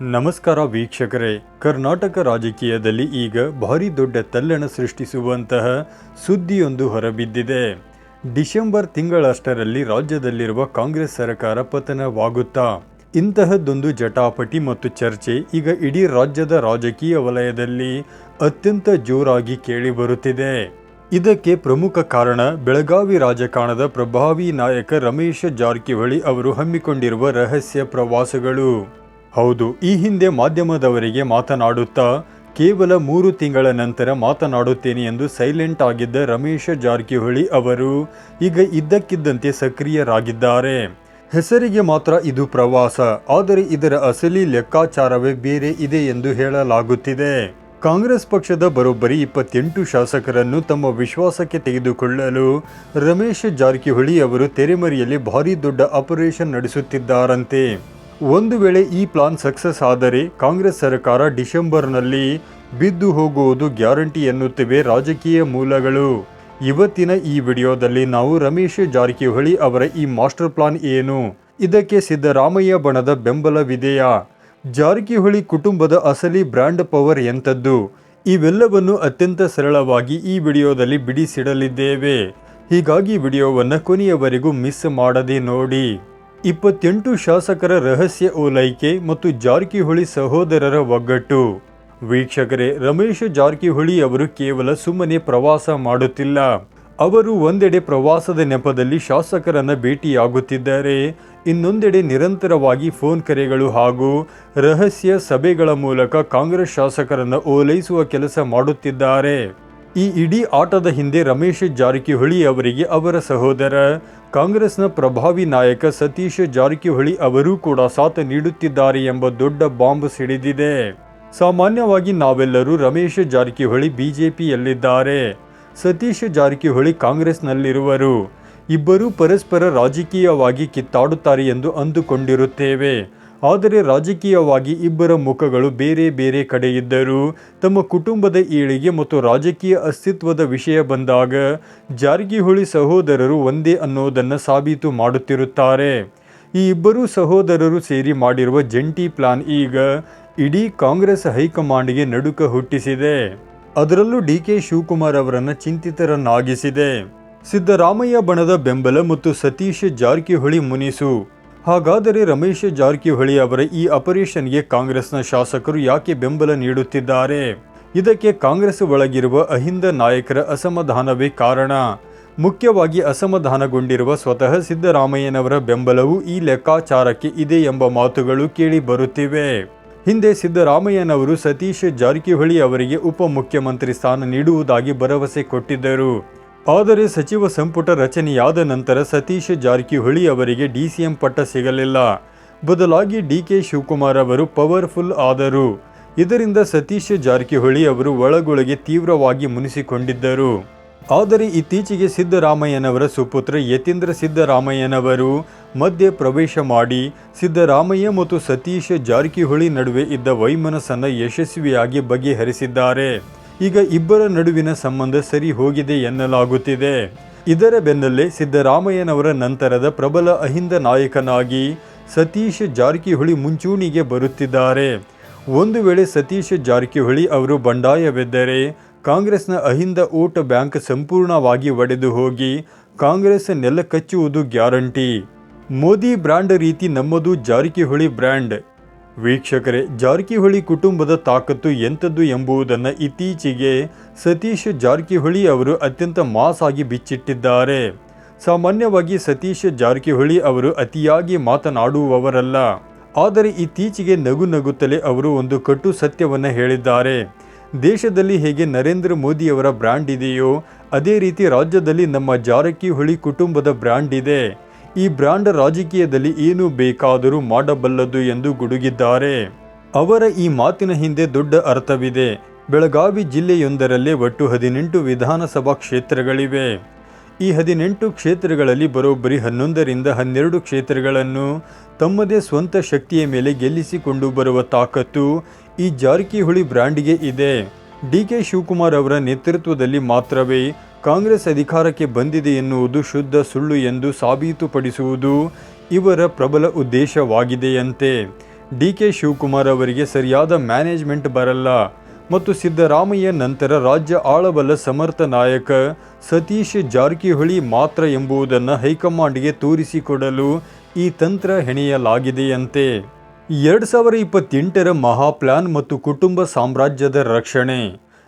ನಮಸ್ಕಾರ ವೀಕ್ಷಕರೇ. ಕರ್ನಾಟಕ ರಾಜಕೀಯದಲ್ಲಿ ಈಗ ಭಾರಿ ದೊಡ್ಡ ತಲ್ಲಣ ಸೃಷ್ಟಿಸುವಂತಹ ಸುದ್ದಿಯೊಂದು ಹೊರಬಿದ್ದಿದೆ. ಡಿಸೆಂಬರ್ ತಿಂಗಳಷ್ಟರಲ್ಲಿ ರಾಜ್ಯದಲ್ಲಿರುವ ಕಾಂಗ್ರೆಸ್ ಸರ್ಕಾರ ಪತನವಾಗುತ್ತಾ? ಇಂತಹದ್ದೊಂದು ಜಟಾಪಟಿ ಮತ್ತು ಚರ್ಚೆ ಈಗ ಇಡೀ ರಾಜ್ಯದ ರಾಜಕೀಯ ವಲಯದಲ್ಲಿ ಅತ್ಯಂತ ಜೋರಾಗಿ ಕೇಳಿಬರುತ್ತಿದೆ. ಇದಕ್ಕೆ ಪ್ರಮುಖ ಕಾರಣ ಬೆಳಗಾವಿ ರಾಜಕಾರಣದ ಪ್ರಭಾವಿ ನಾಯಕ ರಮೇಶ್ ಜಾರಕಿಹೊಳಿ ಅವರು ಹಮ್ಮಿಕೊಂಡಿರುವ ರಹಸ್ಯ ಪ್ರವಾಸಗಳು. ಹೌದು, ಈ ಹಿಂದೆ ಮಾಧ್ಯಮದವರಿಗೆ ಮಾತನಾಡುತ್ತಾ ಕೇವಲ 3 ತಿಂಗಳ ನಂತರ ಮಾತನಾಡುತ್ತೇನೆ ಎಂದು ಸೈಲೆಂಟ್ ಆಗಿದ್ದ ರಮೇಶ್ ಜಾರಕಿಹೊಳಿ ಅವರು ಈಗ ಇದ್ದಕ್ಕಿದ್ದಂತೆ ಸಕ್ರಿಯರಾಗಿದ್ದಾರೆ. ಹೆಸರಿಗೆ ಮಾತ್ರ ಇದು ಪ್ರವಾಸ, ಆದರೆ ಇದರ ಅಸಲಿ ಲೆಕ್ಕಾಚಾರವೇ ಬೇರೆ ಇದೆ ಎಂದು ಹೇಳಲಾಗುತ್ತಿದೆ. ಕಾಂಗ್ರೆಸ್ ಪಕ್ಷದ ಬರೋಬ್ಬರಿ 28 ಶಾಸಕರನ್ನು ತಮ್ಮ ವಿಶ್ವಾಸಕ್ಕೆ ತೆಗೆದುಕೊಳ್ಳಲು ರಮೇಶ್ ಜಾರಕಿಹೊಳಿ ಅವರು ತೆರೆಮರೆಯಲ್ಲಿ ಭಾರಿ ದೊಡ್ಡ ಆಪರೇಷನ್ ನಡೆಸುತ್ತಿದ್ದಾರಂತೆ. ಒಂದು ವೇಳೆ ಈ ಪ್ಲಾನ್ ಸಕ್ಸಸ್ ಆದರೆ ಕಾಂಗ್ರೆಸ್ ಸರ್ಕಾರ ಡಿಸೆಂಬರ್ನಲ್ಲಿ ಬಿದ್ದು ಹೋಗುವುದು ಗ್ಯಾರಂಟಿ ಎನ್ನುತ್ತಿವೆ ರಾಜಕೀಯ ಮೂಲಗಳು. ಇವತ್ತಿನ ಈ ವಿಡಿಯೋದಲ್ಲಿ ನಾವು ರಮೇಶ್ ಜಾರಕಿಹೊಳಿ ಅವರ ಈ ಮಾಸ್ಟರ್ ಪ್ಲಾನ್ ಏನು, ಇದಕ್ಕೆ ಸಿದ್ದರಾಮಯ್ಯ ಬಣದ ಬೆಂಬಲವಿದೆಯಾ, ಜಾರಕಿಹೊಳಿ ಕುಟುಂಬದ ಅಸಲಿ ಬ್ರ್ಯಾಂಡ್ ಪವರ್ ಎಂಥದ್ದು, ಇವೆಲ್ಲವನ್ನು ಅತ್ಯಂತ ಸರಳವಾಗಿ ಈ ವಿಡಿಯೋದಲ್ಲಿ ಬಿಡಿಸಿಡಲಿದ್ದೇವೆ. ಹೀಗಾಗಿ ವಿಡಿಯೋವನ್ನು ಕೊನೆಯವರೆಗೂ ಮಿಸ್ ಮಾಡದೆ ನೋಡಿ. 28 ಶಾಸಕರ ರಹಸ್ಯ ಓಲೈಕೆ ಮತ್ತು ಜಾರಕಿಹೊಳಿ ಸಹೋದರರ ಒಗ್ಗಟ್ಟು. ವೀಕ್ಷಕರೇ, ರಮೇಶ್ ಜಾರಕಿಹೊಳಿ ಅವರು ಕೇವಲ ಸುಮ್ಮನೆ ಪ್ರವಾಸ ಮಾಡುತ್ತಿಲ್ಲ. ಅವರು ಒಂದೆಡೆ ಪ್ರವಾಸದ ನೆಪದಲ್ಲಿ ಶಾಸಕರನ್ನ ಭೇಟಿಯಾಗುತ್ತಿದ್ದಾರೆ, ಇನ್ನೊಂದೆಡೆ ನಿರಂತರವಾಗಿ ಫೋನ್ ಕರೆಗಳು ಹಾಗೂ ರಹಸ್ಯ ಸಭೆಗಳ ಮೂಲಕ ಕಾಂಗ್ರೆಸ್ ಶಾಸಕರನ್ನ ಓಲೈಸುವ ಕೆಲಸ ಮಾಡುತ್ತಿದ್ದಾರೆ. ಈ ಇಡೀ ಆಟದ ಹಿಂದೆ ರಮೇಶ್ ಜಾರಕಿಹೊಳಿ ಅವರಿಗೆ ಅವರ ಸಹೋದರ ಕಾಂಗ್ರೆಸ್ನ ಪ್ರಭಾವಿ ನಾಯಕ ಸತೀಶ್ ಜಾರಕಿಹೊಳಿ ಅವರು ಕೂಡ ಸಾಥ್ ನೀಡುತ್ತಿದ್ದಾರೆ ಎಂಬ ದೊಡ್ಡ ಬಾಂಬ್ ಸಿಡಿದಿದೆ. ಸಾಮಾನ್ಯವಾಗಿ ನಾವೆಲ್ಲರೂ ರಮೇಶ್ ಜಾರಕಿಹೊಳಿ ಬಿಜೆಪಿಯಲ್ಲಿದ್ದಾರೆ, ಸತೀಶ್ ಜಾರಕಿಹೊಳಿ ಕಾಂಗ್ರೆಸ್ನಲ್ಲಿರುವರು, ಇಬ್ಬರೂ ಪರಸ್ಪರ ರಾಜಕೀಯವಾಗಿ ಕಿತ್ತಾಡುತ್ತಾರೆ ಎಂದು ಅಂದುಕೊಂಡಿರುತ್ತೇವೆ. ಆದರೆ ರಾಜಕೀಯವಾಗಿ ಇಬ್ಬರ ಮುಖಗಳು ಬೇರೆ ಬೇರೆ ಕಡೆ ಇದ್ದರೂ ತಮ್ಮ ಕುಟುಂಬದ ಏಳಿಗೆ ಮತ್ತು ರಾಜಕೀಯ ಅಸ್ತಿತ್ವದ ವಿಷಯ ಬಂದಾಗ ಜಾರಕಿಹೊಳಿ ಸಹೋದರರು ಒಂದೇ ಅನ್ನೋದನ್ನು ಸಾಬೀತು ಮಾಡುತ್ತಿರುತ್ತಾರೆ. ಈ ಇಬ್ಬರೂ ಸಹೋದರರು ಸೇರಿ ಮಾಡಿರುವ ಜಂಟಿ ಪ್ಲಾನ್ ಈಗ ಇಡೀ ಕಾಂಗ್ರೆಸ್ ಹೈಕಮಾಂಡ್ಗೆ ನಡುಕ ಹುಟ್ಟಿಸಿದೆ. ಅದರಲ್ಲೂ ಡಿಕೆ ಶಿವಕುಮಾರ್ ಅವರನ್ನು ಚಿಂತಿತರನ್ನಾಗಿಸಿದೆ. ಸಿದ್ದರಾಮಯ್ಯ ಬಣದ ಬೆಂಬಲ ಮತ್ತು ಸತೀಶ್ ಜಾರಕಿಹೊಳಿ ಮುನಿಸು. ಹಾಗಾದರೆ ರಮೇಶ್ ಜಾರಕಿಹೊಳಿ ಅವರ ಈ ಆಪರೇಷನ್ಗೆ ಕಾಂಗ್ರೆಸ್ನ ಶಾಸಕರು ಯಾಕೆ ಬೆಂಬಲ ನೀಡುತ್ತಿದ್ದಾರೆ? ಇದಕ್ಕೆ ಕಾಂಗ್ರೆಸ್ ಒಳಗಿರುವ ಅಹಿಂದ ನಾಯಕರ ಅಸಮಾಧಾನವೇ ಕಾರಣ. ಮುಖ್ಯವಾಗಿ ಅಸಮಾಧಾನಗೊಂಡಿರುವ ಸ್ವತಃ ಸಿದ್ದರಾಮಯ್ಯನವರ ಬೆಂಬಲವೂ ಈ ಲೆಕ್ಕಾಚಾರಕ್ಕೆ ಇದೆ ಎಂಬ ಮಾತುಗಳು ಕೇಳಿ ಬರುತ್ತಿವೆ. ಹಿಂದೆ ಸಿದ್ದರಾಮಯ್ಯನವರು ಸತೀಶ್ ಜಾರಕಿಹೊಳಿ ಅವರಿಗೆ ಉಪಮುಖ್ಯಮಂತ್ರಿ ಸ್ಥಾನ ನೀಡುವುದಾಗಿ ಭರವಸೆ ಕೊಟ್ಟಿದ್ದರು. ಆದರೆ ಸಚಿವ ಸಂಪುಟ ರಚನೆಯಾದ ನಂತರ ಸತೀಶ್ ಜಾರಕಿಹೊಳಿ ಅವರಿಗೆ ಡಿಸಿಎಂ ಪಟ್ಟ ಸಿಗಲಿಲ್ಲ. ಬದಲಾಗಿ ಡಿಕೆ ಶಿವಕುಮಾರ್ ಅವರು ಪವರ್ಫುಲ್ ಆದರು. ಇದರಿಂದ ಸತೀಶ್ ಜಾರಕಿಹೊಳಿ ಅವರು ಒಳಗೊಳಗೆ ತೀವ್ರವಾಗಿ ಮುನಿಸಿಕೊಂಡಿದ್ದರು. ಆದರೆ ಇತ್ತೀಚೆಗೆ ಸಿದ್ದರಾಮಯ್ಯನವರ ಸುಪುತ್ರ ಯತೀಂದ್ರ ಸಿದ್ದರಾಮಯ್ಯನವರು ಮಧ್ಯೆ ಪ್ರವೇಶ ಮಾಡಿ ಸಿದ್ದರಾಮಯ್ಯ ಮತ್ತು ಸತೀಶ್ ಜಾರಕಿಹೊಳಿ ನಡುವೆ ಇದ್ದ ವೈಮನಸ್ಸನ್ನು ಯಶಸ್ವಿಯಾಗಿ ಬಗೆಹರಿಸಿದ್ದಾರೆ. ಈಗ ಇಬ್ಬರ ನಡುವಿನ ಸಂಬಂಧ ಸರಿ ಹೋಗಿದೆ ಎನ್ನಲಾಗುತ್ತಿದೆ. ಇದರ ಬೆನ್ನಲ್ಲೇ ಸಿದ್ದರಾಮಯ್ಯನವರ ನಂತರದ ಪ್ರಬಲ ಅಹಿಂದ ನಾಯಕನಾಗಿ ಸತೀಶ್ ಜಾರಕಿಹೊಳಿ ಮುಂಚೂಣಿಗೆ ಬರುತ್ತಿದ್ದಾರೆ. ಒಂದು ವೇಳೆ ಸತೀಶ್ ಜಾರಕಿಹೊಳಿ ಅವರು ಬಂಡಾಯವೆದ್ದರೆ ಕಾಂಗ್ರೆಸ್ನ ಅಹಿಂದ ವೋಟ್ ಬ್ಯಾಂಕ್ ಸಂಪೂರ್ಣವಾಗಿ ಒಡೆದು ಹೋಗಿ ಕಾಂಗ್ರೆಸ್ ನೆಲಕಚ್ಚುವುದು ಗ್ಯಾರಂಟಿ. ಮೋದಿ ಬ್ರ್ಯಾಂಡ್ ರೀತಿ ನಮ್ಮದು ಜಾರಕಿಹೊಳಿ ಬ್ರ್ಯಾಂಡ್. ವೀಕ್ಷಕರೇ, ಜಾರಕಿಹೊಳಿ ಕುಟುಂಬದ ತಾಕತ್ತು ಎಂಥದ್ದು ಎಂಬುದನ್ನು ಇತ್ತೀಚೆಗೆ ಸತೀಶ್ ಜಾರಕಿಹೊಳಿ ಅವರು ಅತ್ಯಂತ ಮಾಸ್ ಆಗಿ ಬಿಚ್ಚಿಟ್ಟಿದ್ದಾರೆ. ಸಾಮಾನ್ಯವಾಗಿ ಸತೀಶ್ ಜಾರಕಿಹೊಳಿ ಅವರು ಅತಿಯಾಗಿ ಮಾತನಾಡುವವರಲ್ಲ, ಆದರೆ ಇತ್ತೀಚೆಗೆ ನಗುತ್ತಲೇ ಅವರು ಒಂದು ಕಟು ಸತ್ಯವನ್ನು ಹೇಳಿದ್ದಾರೆ. ದೇಶದಲ್ಲಿ ಹೇಗೆ ನರೇಂದ್ರ ಮೋದಿಯವರ ಬ್ರ್ಯಾಂಡ್ ಇದೆಯೋ ಅದೇ ರೀತಿ ರಾಜ್ಯದಲ್ಲಿ ನಮ್ಮ ಜಾರಕಿಹೊಳಿ ಕುಟುಂಬದ ಬ್ರ್ಯಾಂಡ್ ಇದೆ. ಈ ಬ್ರ್ಯಾಂಡ್ ರಾಜಕೀಯದಲ್ಲಿ ಏನು ಬೇಕಾದರೂ ಮಾಡಬಲ್ಲದು ಎಂದು ಗುಡುಗಿದ್ದಾರೆ. ಅವರ ಈ ಮಾತಿನ ಹಿಂದೆ ದೊಡ್ಡ ಅರ್ಥವಿದೆ. ಬೆಳಗಾವಿ ಜಿಲ್ಲೆಯೊಂದರಲ್ಲೇ ಒಟ್ಟು 18 ವಿಧಾನಸಭಾ ಕ್ಷೇತ್ರಗಳಿವೆ. ಈ 18 ಕ್ಷೇತ್ರಗಳಲ್ಲಿ ಬರೋಬ್ಬರಿ 11ರಿಂದ 12 ಕ್ಷೇತ್ರಗಳನ್ನು ತಮ್ಮದೇ ಸ್ವಂತ ಶಕ್ತಿಯ ಮೇಲೆ ಗೆಲ್ಲಿಸಿಕೊಂಡು ಬರುವ ತಾಕತ್ತು ಈ ಜಾರಕಿಹೊಳಿ ಬ್ರ್ಯಾಂಡ್ಗೆ ಇದೆ. ಡಿಕೆ ಶಿವಕುಮಾರ್ ಅವರ ನೇತೃತ್ವದಲ್ಲಿ ಮಾತ್ರವೇ ಕಾಂಗ್ರೆಸ್ ಅಧಿಕಾರಕ್ಕೆ ಬಂದಿದೆ ಎನ್ನುವುದು ಶುದ್ಧ ಸುಳ್ಳು ಎಂದು ಸಾಬೀತುಪಡಿಸುವುದು ಇವರ ಪ್ರಬಲ ಉದ್ದೇಶವಾಗಿದೆಯಂತೆ. ಡಿ.ಕೆ. ಶಿವಕುಮಾರ್ ಅವರಿಗೆ ಸರಿಯಾದ ಮ್ಯಾನೇಜ್ಮೆಂಟ್ ಬರಲ್ಲ ಮತ್ತು ಸಿದ್ದರಾಮಯ್ಯ ನಂತರ ರಾಜ್ಯ ಆಳಬಲ್ಲ ಸಮರ್ಥ ನಾಯಕ ಸತೀಶ್ ಜಾರಕಿಹೊಳಿ ಮಾತ್ರ ಎಂಬುದನ್ನು ಹೈಕಮಾಂಡ್ಗೆ ತೋರಿಸಿಕೊಡಲು ಈ ತಂತ್ರ ಹೆಣೆಯಲಾಗಿದೆಯಂತೆ. 2028ರ ಮಹಾ ಪ್ಲಾನ್ ಮತ್ತು ಕುಟುಂಬ ಸಾಮ್ರಾಜ್ಯದ ರಕ್ಷಣೆ.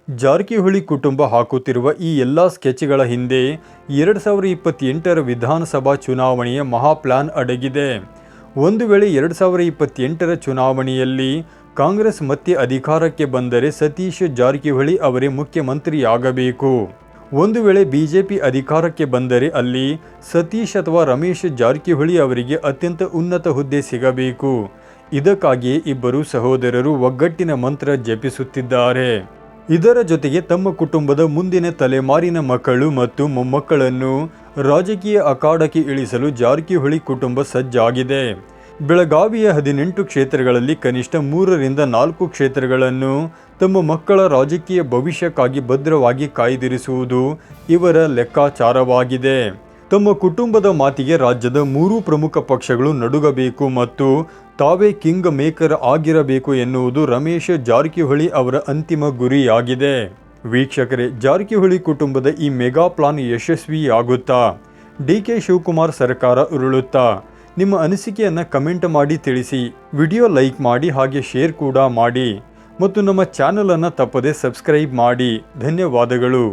ಜಾರಕಿಹೊಳಿ ಕುಟುಂಬ ಹಾಕುತ್ತಿರುವ ಈ ಎಲ್ಲ ಸ್ಕೆಚ್ಗಳ ಹಿಂದೆ 2028ರ ವಿಧಾನಸಭಾ ಚುನಾವಣೆಯ ಮಹಾ ಪ್ಲಾನ್ ಅಡಗಿದೆ. ಒಂದು ವೇಳೆ 2028ರ ಚುನಾವಣೆಯಲ್ಲಿ ಕಾಂಗ್ರೆಸ್ ಮತ್ತೆ ಅಧಿಕಾರಕ್ಕೆ ಬಂದರೆ ಸತೀಶ್ ಜಾರಕಿಹೊಳಿ ಅವರೇ ಮುಖ್ಯಮಂತ್ರಿಯಾಗಬೇಕು. ಒಂದು ವೇಳೆ ಬಿಜೆಪಿ ಅಧಿಕಾರಕ್ಕೆ ಬಂದರೆ ಅಲ್ಲಿ ಸತೀಶ್ ಅಥವಾ ರಮೇಶ್ ಜಾರಕಿಹೊಳಿ ಅವರಿಗೆ ಅತ್ಯಂತ ಉನ್ನತ ಹುದ್ದೆ ಸಿಗಬೇಕು. ಇದಕ್ಕಾಗಿಯೇ ಇಬ್ಬರು ಸಹೋದರರು ಒಗ್ಗಟ್ಟಿನ ಮಂತ್ರ ಜಪಿಸುತ್ತಿದ್ದಾರೆ. ಇದರ ಜೊತೆಗೆ ತಮ್ಮ ಕುಟುಂಬದ ಮುಂದಿನ ತಲೆಮಾರಿನ ಮಕ್ಕಳು ಮತ್ತು ಮೊಮ್ಮಕ್ಕಳನ್ನು ರಾಜಕೀಯ ಅಖಾಡಕ್ಕೆ ಇಳಿಸಲು ಜಾರಕಿಹೊಳಿ ಕುಟುಂಬ ಸಜ್ಜಾಗಿದೆ. ಬೆಳಗಾವಿಯ 18 ಕ್ಷೇತ್ರಗಳಲ್ಲಿ ಕನಿಷ್ಠ 3ರಿಂದ 4 ಕ್ಷೇತ್ರಗಳನ್ನು ತಮ್ಮ ಮಕ್ಕಳ ರಾಜಕೀಯ ಭವಿಷ್ಯಕ್ಕಾಗಿ ಭದ್ರವಾಗಿ ಕಾಯ್ದಿರಿಸುವುದು ಇವರ ಲೆಕ್ಕಾಚಾರವಾಗಿದೆ. ತಮ್ಮ ಕುಟುಂಬದ ಮಾತಿಗೆ ರಾಜ್ಯದ 3 ಪ್ರಮುಖ ಪಕ್ಷಗಳು ನಡುಗಬೇಕು ಮತ್ತು ತಾವೇ ಕಿಂಗ್ ಮೇಕರ್ ಆಗಿರಬೇಕು ಎನ್ನುವುದು ರಮೇಶ್ ಜಾರಕಿಹೊಳಿ ಅವರ ಅಂತಿಮ ಗುರಿಯಾಗಿದೆ. ವೀಕ್ಷಕರೇ, ಜಾರಕಿಹೊಳಿ ಕುಟುಂಬದ ಈ ಮೆಗಾ ಪ್ಲಾನ್ ಯಶಸ್ವಿಯಾಗುತ್ತಾ? ಡಿ.ಕೆ. ಶಿವಕುಮಾರ್ ಸರ್ಕಾರ ಉರುಳುತ್ತಾ? ನಿಮ್ಮ ಅನಿಸಿಕೆಯನ್ನು ಕಮೆಂಟ್ ಮಾಡಿ ತಿಳಿಸಿ. ವಿಡಿಯೋ ಲೈಕ್ ಮಾಡಿ, ಹಾಗೆ ಶೇರ್ ಕೂಡ ಮಾಡಿ ಮತ್ತು ನಮ್ಮ ಚಾನಲನ್ನು ತಪ್ಪದೆ ಸಬ್ಸ್ಕ್ರೈಬ್ ಮಾಡಿ. ಧನ್ಯವಾದಗಳು.